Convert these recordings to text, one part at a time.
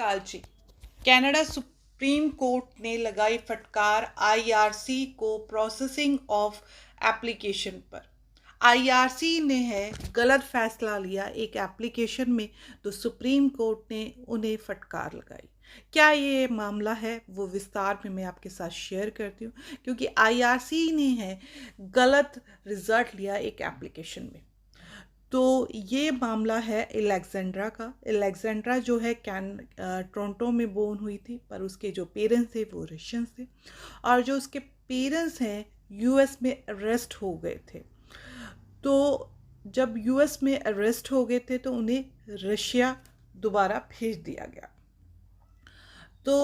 अकाल जी। Canada supreme court ने लगाई फटकार आईआरसी को प्रोसेसिंग ऑफ एप्लीकेशन पर। आईआरसी ने है गलत फैसला लिया एक एप्लीकेशन में, तो सुप्रीम कोर्ट ने उन्हें फटकार लगाई। क्या ये मामला है वो विस्तार में मैं आपके साथ शेयर करती हूँ, क्योंकि आईआरसी ने है गलत रिजल्ट लिया एक एप्लीकेशन में। तो ये मामला है एलेक्जेंड्रा का। एलेक्जेंड्रा जो है टोरंटो में बोर्न हुई थी, पर उसके जो पेरेंट्स थे वो रशियंस थे, और जो उसके पेरेंट्स हैं यूएस में अरेस्ट हो गए थे। तो जब यूएस में अरेस्ट हो गए थे तो उन्हें रशिया दोबारा भेज दिया गया। तो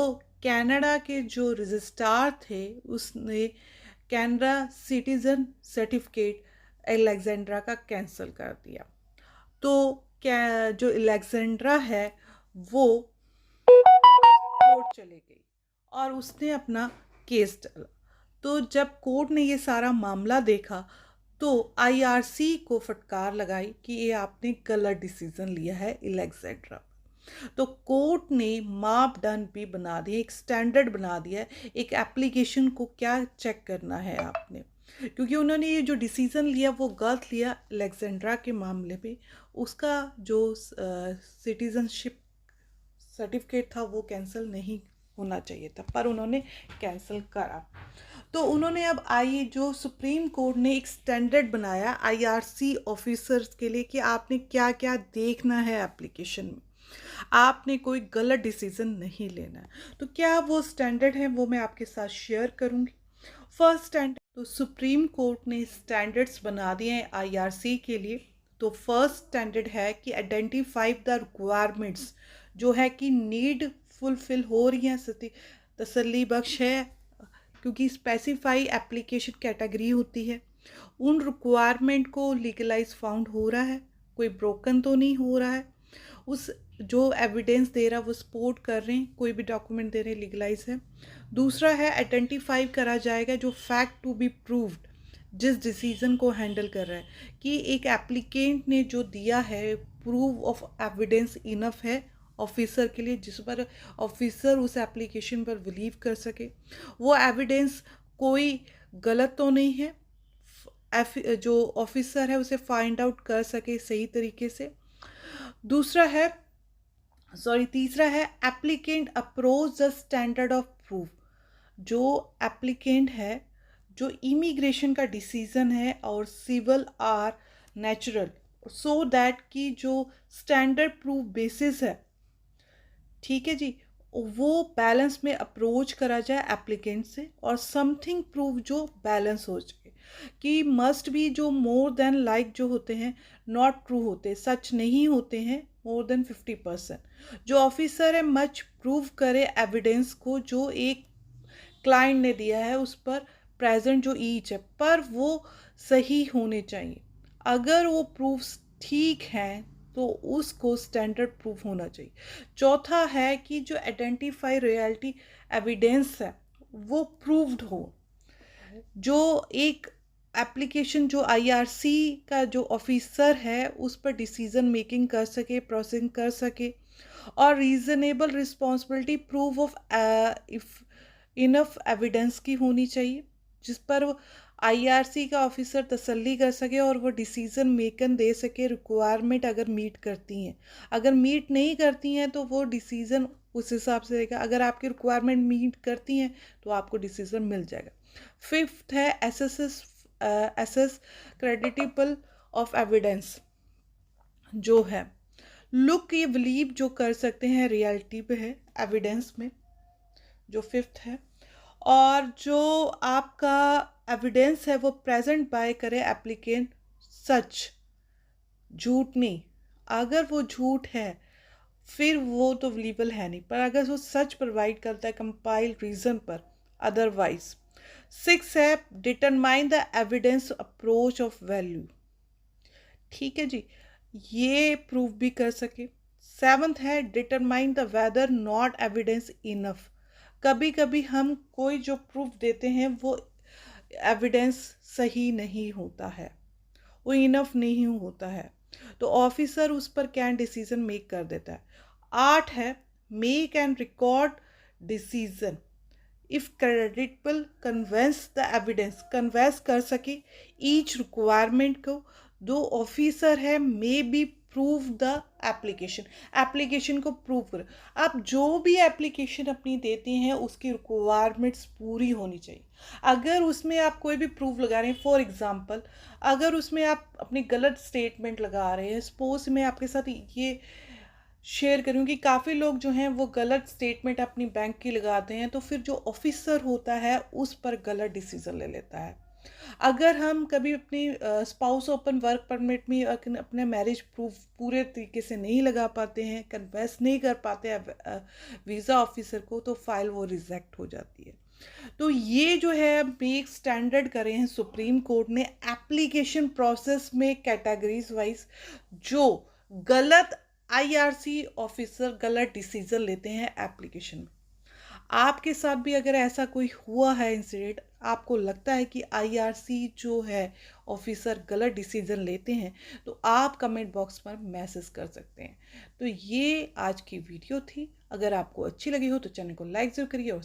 कनाडा के जो रजिस्ट्रार थे उसने कनाडा सिटीजन सर्टिफिकेट एलेक्जेंड्रा का कैंसिल कर दिया। तो क्या जो एलेक्जेंड्रा है वो कोर्ट चले गई और उसने अपना केस डाला। तो जब कोर्ट ने ये सारा मामला देखा तो आईआरसी को फटकार लगाई कि ये आपने गलत डिसीजन लिया है एलेक्जेंड्रा। तो कोर्ट ने मापदंड भी बना दिया, एक स्टैंडर्ड बना दिया है एक एप्लीकेशन को क्या चेक करना है आपने, क्योंकि उन्होंने ये जो डिसीज़न लिया वो गलत लिया अलेक्जेंड्रा के मामले में। उसका जो सिटीजनशिप सर्टिफिकेट था वो कैंसिल नहीं होना चाहिए था, पर उन्होंने कैंसिल करा। तो उन्होंने अब जो सुप्रीम कोर्ट ने एक स्टैंडर्ड बनाया आईआरसी ऑफिसर्स के लिए कि आपने क्या क्या देखना है एप्लीकेशन में, आपने कोई गलत डिसीजन नहीं लेना है। तो क्या वो स्टैंडर्ड है वो मैं आपके साथ शेयर करूंगी। फर्स्ट स्टैंडर्ड, तो सुप्रीम कोर्ट ने स्टैंडर्ड्स बना दिए हैं आईआरसी के लिए। तो फर्स्ट स्टैंडर्ड है कि आइडेंटिफाई द रिक्वायरमेंट्स, जो है कि नीड फुलफिल हो रही हैं, तसल्ली बख्श है, क्योंकि स्पेसिफाई एप्लीकेशन कैटेगरी होती है। उन रिक्वायरमेंट को लीगलाइज फाउंड हो रहा है, कोई ब्रोकन तो नहीं हो रहा है, उस जो एविडेंस दे रहा है वो सपोर्ट कर रहे हैं, कोई भी डॉक्यूमेंट दे रहे हैं लीगलाइज है। दूसरा है आइडेंटिफाई करा जाएगा जो फैक्ट टू बी प्रूव्ड, जिस डिसीजन को हैंडल कर रहा है कि एक एप्लीकेंट ने जो दिया है प्रूफ ऑफ एविडेंस इनफ है ऑफिसर के लिए, जिस पर ऑफिसर उस एप्लीकेशन पर बिलीव कर सके, वो एविडेंस कोई गलत तो नहीं है, जो ऑफिसर है उसे फाइंड आउट कर सके सही तरीके से। तीसरा है applicant approach the standard of proof, जो एप्लीकेंट है, जो इमिग्रेशन का डिसीजन है और civil or natural, so that की जो स्टैंडर्ड प्रूफ बेसिस है, ठीक है जी, वो बैलेंस में अप्रोच करा जाए एप्लीकेंट से, और समथिंग प्रूफ जो बैलेंस हो जाए कि मस्ट भी जो मोर देन लाइक जो होते हैं नॉट ट्रू होते, सच नहीं होते हैं मोर देन 50%। जो ऑफिसर है मच प्रूव करे एविडेंस को जो एक क्लाइंट ने दिया है उस पर प्रेजेंट जो ईच है, पर वो सही होने चाहिए। अगर वो प्रूफ्स ठीक हैं तो उसको स्टैंडर्ड प्रूफ होना चाहिए। चौथा है कि जो आइडेंटिफाई रियलिटी एविडेंस है वो प्रूव्ड हो, जो एक एप्लीकेशन जो आईआरसी का जो ऑफिसर है उस पर डिसीजन मेकिंग कर सके, प्रोसेसिंग कर सके, और reasonable responsibility proof of if enough evidence की होनी चाहिए, जिस पर आईआरसी का ऑफिसर तसल्ली कर सके और वो डिसीजन मेकर दे सके रिक्वायरमेंट अगर मीट करती हैं। अगर मीट नहीं करती हैं तो वो डिसीजन उस हिसाब से रहेगा, अगर आपकी रिक्वायरमेंट मीट करती हैं तो आपको डिसीजन मिल जाएगा। फिफ्थ है एसेस क्रेडिटेबल ऑफ एविडेंस, जो है लुक ये बिलीव जो कर सकते हैं रियलिटी पे है एविडेंस में, जो फिफ्थ है। और जो आपका एविडेंस है वो प्रेजेंट बाय करे एप्लीकेंट सच, झूठ नहीं। अगर वो झूठ है फिर वो तो बिलीवेबल है नहीं, पर अगर वो सच प्रोवाइड करता है कंपाइल रीजन पर अदरवाइज। सिक्स है determine the evidence approach of value, ठीक है जी, ये प्रूफ भी कर सके। सेवंथ है determine the whether not evidence enough, कभी कभी हम कोई जो प्रूफ देते हैं वो एविडेंस सही नहीं होता है, वो इनफ नहीं होता है, तो ऑफिसर उस पर क्या डिसीजन मेक कर देता है। 8 है make and record decision if credible conveys the evidence, convince कर सके ईच रिक्वायरमेंट को, दो ऑफिसर है may be prove the application, application को प्रूव कर। आप जो भी एप्लीकेशन अपनी देते हैं उसकी रिक्वायरमेंट्स पूरी होनी चाहिए। अगर उसमें आप कोई भी प्रूफ लगा रहे हैं, फॉर एग्जांपल अगर उसमें आप अपनी गलत स्टेटमेंट लगा रहे हैं, सपोज मैं आपके साथ ये शेयर करूँ कि काफ़ी लोग जो हैं वो गलत स्टेटमेंट अपनी बैंक की लगाते हैं, तो फिर जो ऑफिसर होता है उस पर गलत डिसीज़न ले लेता है। अगर हम कभी अपनी स्पाउस ओपन वर्क परमिट में अपने मैरिज प्रूफ पूरे तरीके से नहीं लगा पाते हैं, कन्वेंस नहीं कर पाते हैं वीज़ा ऑफिसर को, तो फाइल वो रिजेक्ट हो जाती है। तो ये जो है एक स्टैंडर्ड करे हैं सुप्रीम कोर्ट ने एप्लीकेशन प्रोसेस में कैटेगरीज वाइज, जो गलत आईआरसी ऑफिसर गलत डिसीजन लेते हैं एप्लीकेशन में। आपके साथ भी अगर ऐसा कोई हुआ है इंसिडेंट, आपको लगता है कि आईआरसी जो है ऑफिसर गलत डिसीजन लेते हैं, तो आप कमेंट बॉक्स पर मैसेज कर सकते हैं। तो ये आज की वीडियो थी। अगर आपको अच्छी लगी हो तो चैनल को लाइक ज़रूर करिए और